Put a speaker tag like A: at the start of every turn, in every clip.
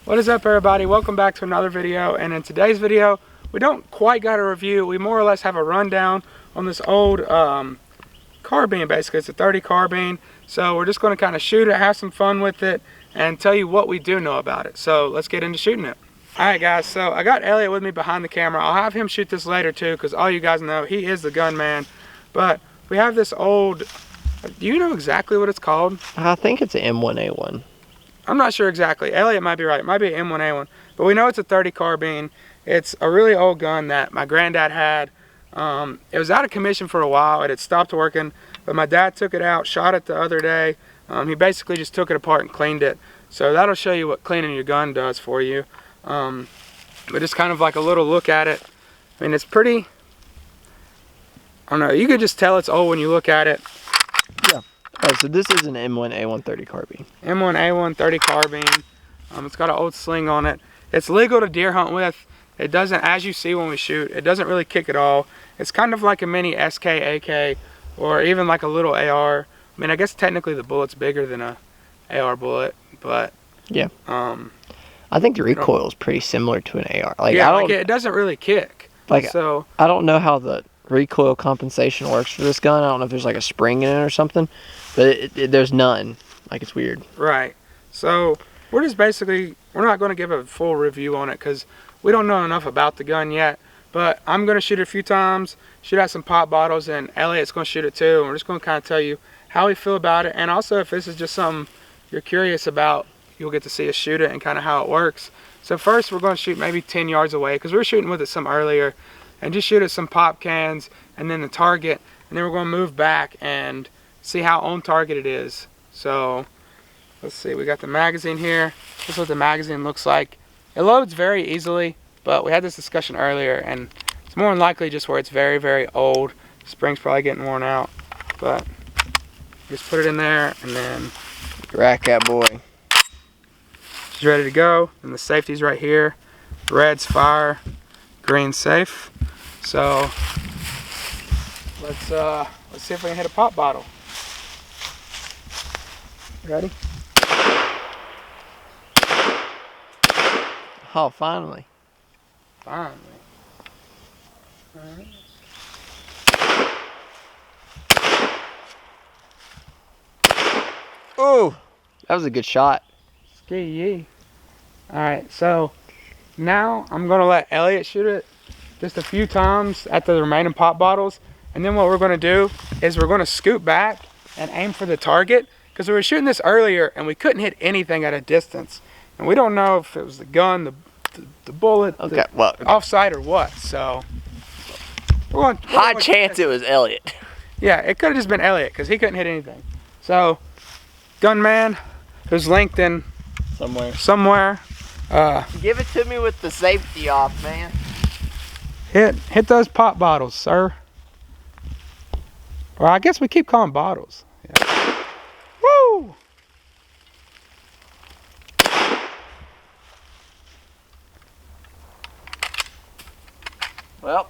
A: What is up, everybody? Welcome back to another video, and in today's video we don't quite got a review. We more or less have a rundown on this old carbine. Basically it's a 30 carbine, so we're just going to kind of shoot it, have some fun with it, and tell you what we do know about it. So let's get into shooting it. Alright guys, so I got Elliott with me behind the camera. I'll have him shoot this later too, because all you guys know he is the gun man. But we have this old, do you know exactly what it's called?
B: I think it's an M1A1.
A: I'm not sure exactly. Elliott might be right. It might be an M1A1. But we know it's a 30 carbine. It's a really old gun that my granddad had. It was out of commission for a while. It had stopped working. But my dad took it out, shot it the other day. He basically just took it apart and cleaned it. So that'll show you what cleaning your gun does for you. But just kind of like a little look at it. I mean, it's pretty, I don't know. You could just tell it's old when you look at it.
B: Yeah. Oh, so this is an M1A1 30 carbine.
A: M1A1 30 carbine. It's got an old sling on it. It's legal to deer hunt with. It doesn't, as you see when we shoot, it doesn't really kick at all. It's kind of like a mini SK, AK, or even like a little AR. I mean, I guess technically the bullet's bigger than a AR bullet, but
B: yeah. I think the recoil is pretty similar to an AR. Like,
A: yeah, like it doesn't really kick.
B: Like,
A: so
B: I don't know how the recoil compensation works for this gun. I don't know if there's like a spring in it or something, but there's none. Like, it's weird.
A: Right. So we're just basically, we're not going to give a full review on it because we don't know enough about the gun yet. But I'm going to shoot it a few times, shoot out some pop bottles, and Elliott's going to shoot it too. And we're just going to kind of tell you how we feel about it. And also, if this is just something you're curious about, you'll get to see us shoot it and kind of how it works. So first, we're going to shoot maybe 10 yards away because we were shooting with it some earlier. And just shoot at some pop cans and then the target. And then we're going to move back and see how on target it is. So let's see, we got the magazine here. This is what the magazine looks like. It loads very easily, but we had this discussion earlier and it's more than likely just where it's very, very old. The spring's probably getting worn out, but just put it in there and then
B: rack that boy.
A: It's ready to go. And the safety's right here. Red's fire, green's safe. So let's see if we can hit a pop bottle. Ready?
B: Oh, finally.
A: Finally. All right.
B: Oh, that was a good shot.
A: Ski yee. All right, so now I'm gonna let Elliott shoot it just a few times at the remaining pop bottles, and then what we're going to do is we're going to scoot back and aim for the target because we were shooting this earlier and we couldn't hit anything at a distance, and we don't know if it was the gun, the bullet,
B: okay, well,
A: offside or what. So we're going
B: high chance it was Elliott.
A: Yeah, it could have just been Elliott because he couldn't hit anything. So gunman, who's linked in somewhere,
B: give it to me with the safety off, man.
A: Hit those pop bottles, sir. Well, I guess we keep calling bottles. Yeah. Woo!
B: Well,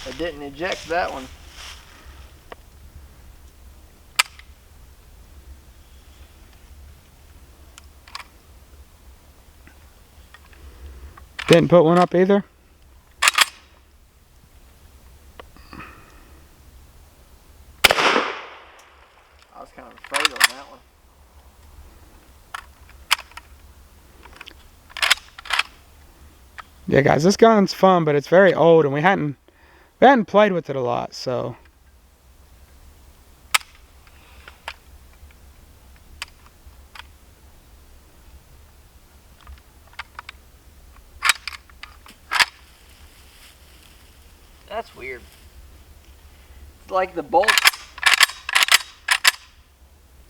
B: I didn't eject that one.
A: Didn't put one up either.
B: I was kind of afraid on that one.
A: Yeah, guys, this gun's fun, but it's very old, and we hadn't played with it a lot, so.
B: That's weird. It's like the bolt.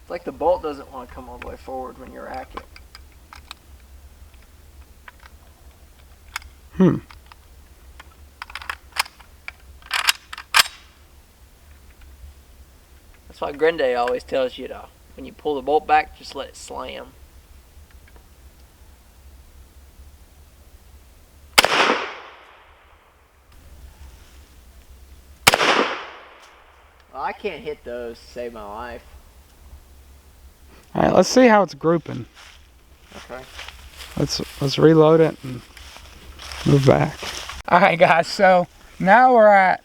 B: It's like the bolt doesn't want to come all the way forward when you rack it. That's why Granddad always tells you to, when you pull the bolt back, just let it slam. Well, I can't hit those to save my life.
A: Alright, let's see how it's grouping.
B: Okay.
A: Let's reload it and move back. All right, guys. So now we're at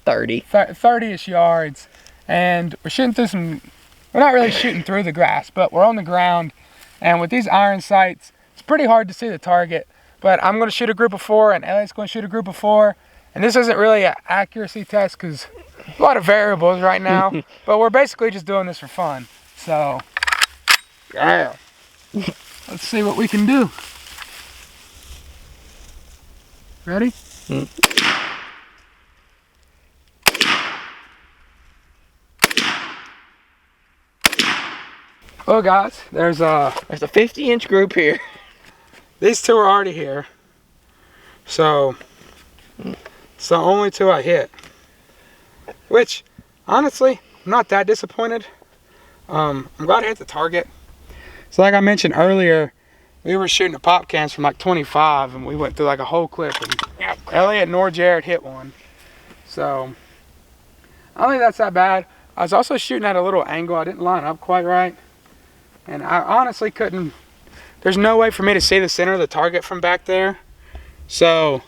A: 30-ish yards, and we're shooting through some. We're not really shooting through the grass, but we're on the ground, and with these iron sights, it's pretty hard to see the target. But I'm going to shoot a group of 4, and Elliott's going to shoot a group of 4. And this isn't really an accuracy test because a lot of variables right now. But we're basically just doing this for fun. So, yeah. Let's see what we can do. Ready? Oh, guys, there's a
B: 50-inch group here.
A: These 2 are already here. So, it's the only 2 I hit. Which, honestly, I'm not that disappointed. I'm glad I hit the target. So like I mentioned earlier, we were shooting the pop cans from like 25 and we went through like a whole clip and Elliott nor Jared hit one. So, I don't think that's that bad. I was also shooting at a little angle. I didn't line up quite right. And I honestly couldn't, there's no way for me to see the center of the target from back there. So,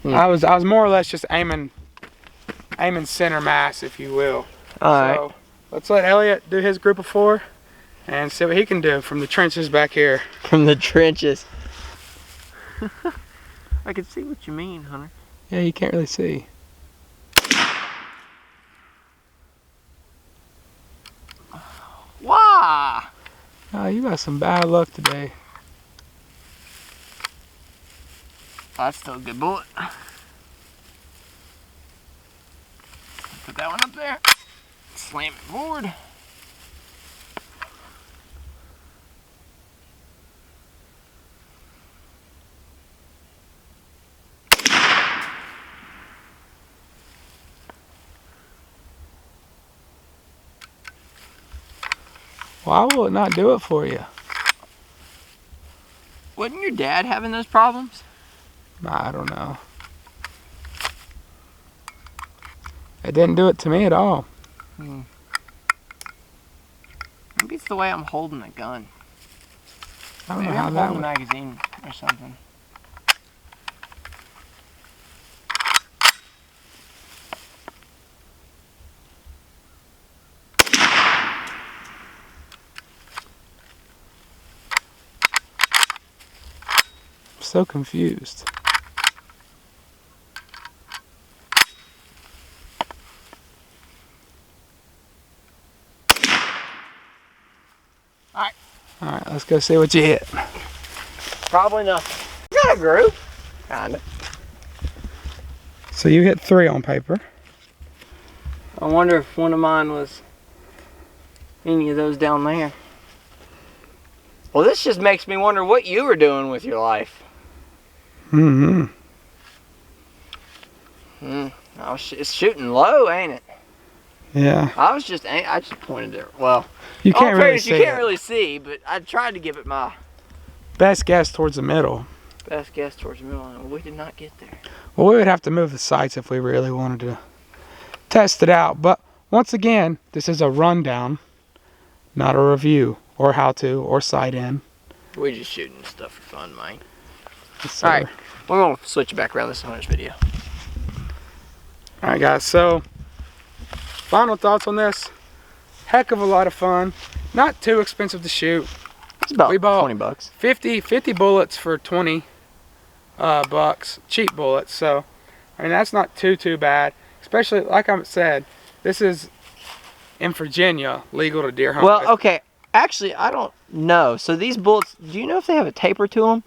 A: I was more or less just aiming center mass, if you will.
B: Alright.
A: Let's let Elliott do his group of 4 and see what he can do from the trenches back here.
B: From the trenches. I can see what you mean, Hunter.
A: Yeah, you can't really see.
B: Wow!
A: Oh, you got some bad luck today.
B: That's still a good bullet. Put that one up there. Slam it forward.
A: Why will it not do it for you?
B: Wasn't your dad having those problems?
A: I don't know. It didn't do it to me at all.
B: Maybe it's the way I'm holding the gun.
A: I don't know
B: Maybe
A: how
B: I'm
A: that
B: holding the
A: would.
B: magazine or something.
A: I'm so confused. Alright, let's go see what you hit.
B: Probably nothing. You got a group? Kinda.
A: So you hit 3 on paper.
B: I wonder if one of mine was any of those down there. Well, this just makes me wonder what you were doing with your life. It's shooting low, ain't it?
A: Yeah.
B: I just pointed it. Well,
A: You can't really see.
B: You can't really see, but I tried to give it my
A: Best guess towards the middle.
B: best guess towards the middle, and we did not get there.
A: Well, we would have to move the sights if we really wanted to test it out. But once again, this is a rundown, not a review or how to or sight in.
B: We're just shooting stuff for fun, man.
A: So,
B: All right, we're gonna switch it back around this Hunter's video.
A: All right, guys. So, final thoughts on this. Heck of a lot of fun. Not too expensive to shoot.
B: It's about
A: We bought
B: 20 bucks.
A: 50 bullets for 20 bucks. Cheap bullets. So, I mean, that's not too bad. Especially, like I said, this is in Virginia, legal to deer hunt.
B: Well,
A: with.
B: okay. Actually, I don't know. So these bullets, do you know if they have a taper to them?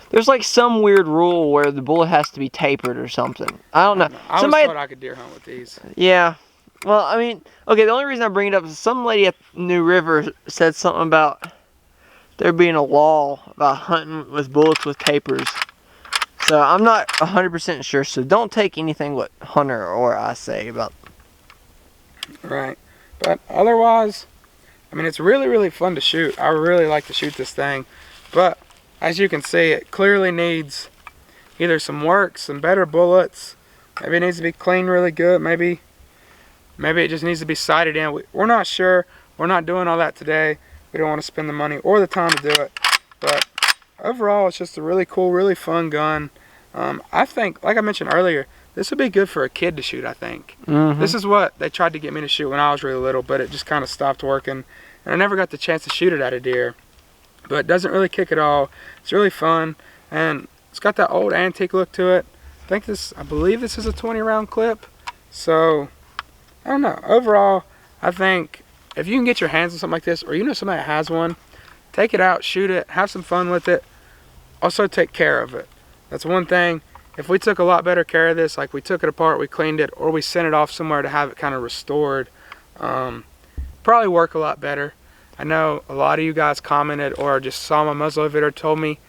B: There's like some weird rule where the bullet has to be tapered or something. I don't know.
A: I was told I could deer hunt with these.
B: Yeah. Well, I mean, okay, the only reason I bring it up is some lady at New River said something about there being a law about hunting with bullets with tapers. So I'm not 100% sure, so don't take anything what Hunter or I say about.
A: Right. But otherwise, I mean, it's really fun to shoot. I really like to shoot this thing. But as you can see, it clearly needs either some work, some better bullets. Maybe it needs to be cleaned really good. Maybe it just needs to be sighted in. We're not sure. We're not doing all that today. we don't want to spend the money or the time to do it. But overall, it's just a really cool, really fun gun. I think, like I mentioned earlier, this would be good for a kid to shoot, I think. This is what they tried to get me to shoot when I was really little, but it just kind of stopped working. And I never got the chance to shoot it at a deer. But it doesn't really kick at all. It's really fun. And it's got that old antique look to it. I believe this is a 20-round clip. So, I don't know. Overall, I think if you can get your hands on something like this, or you know somebody that has one, take it out, shoot it, have some fun with it. Also take care of it. That's one thing. If we took a lot better care of this, like we took it apart, we cleaned it, or we sent it off somewhere to have it kind of restored, probably work a lot better. I know a lot of you guys commented or just saw my muzzleloader video, told me,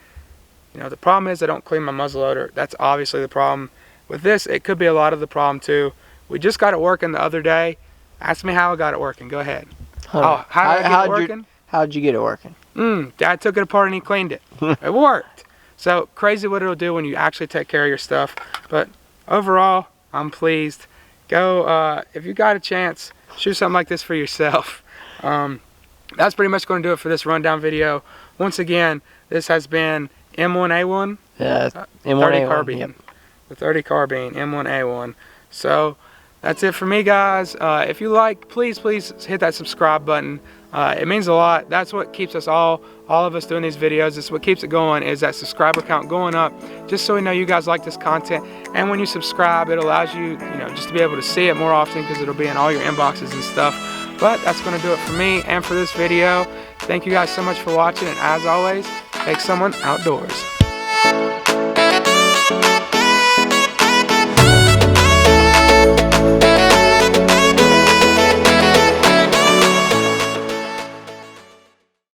A: you know, the problem is I don't clean my muzzleloader. That's obviously the problem. With this, it could be a lot of the problem too. We just got it working the other day. Ask me how I got it working. Go ahead.
B: Huh.
A: Oh, how did I get it working?
B: How'd you get it working?
A: Dad took it apart and he cleaned it. It worked. So crazy what it'll do when you actually take care of your stuff. But overall, I'm pleased. Go, if you got a chance, shoot something like this for yourself. That's pretty much going to do it for this rundown video. Once again, this has been M1A1.
B: Yeah, M1A1.
A: 30 carbine.
B: Yep.
A: The 30 carbine, M1A1. So that's it for me, guys. If you like, please hit that subscribe button. It means a lot. That's what keeps us all of us doing these videos. It's what keeps it going, is that subscriber count going up, just so we know you guys like this content. And when you subscribe, it allows you, just to be able to see it more often, because it'll be in all your inboxes and stuff. But that's going to do it for me and for this video. Thank you guys so much for watching, and as always, take someone outdoors.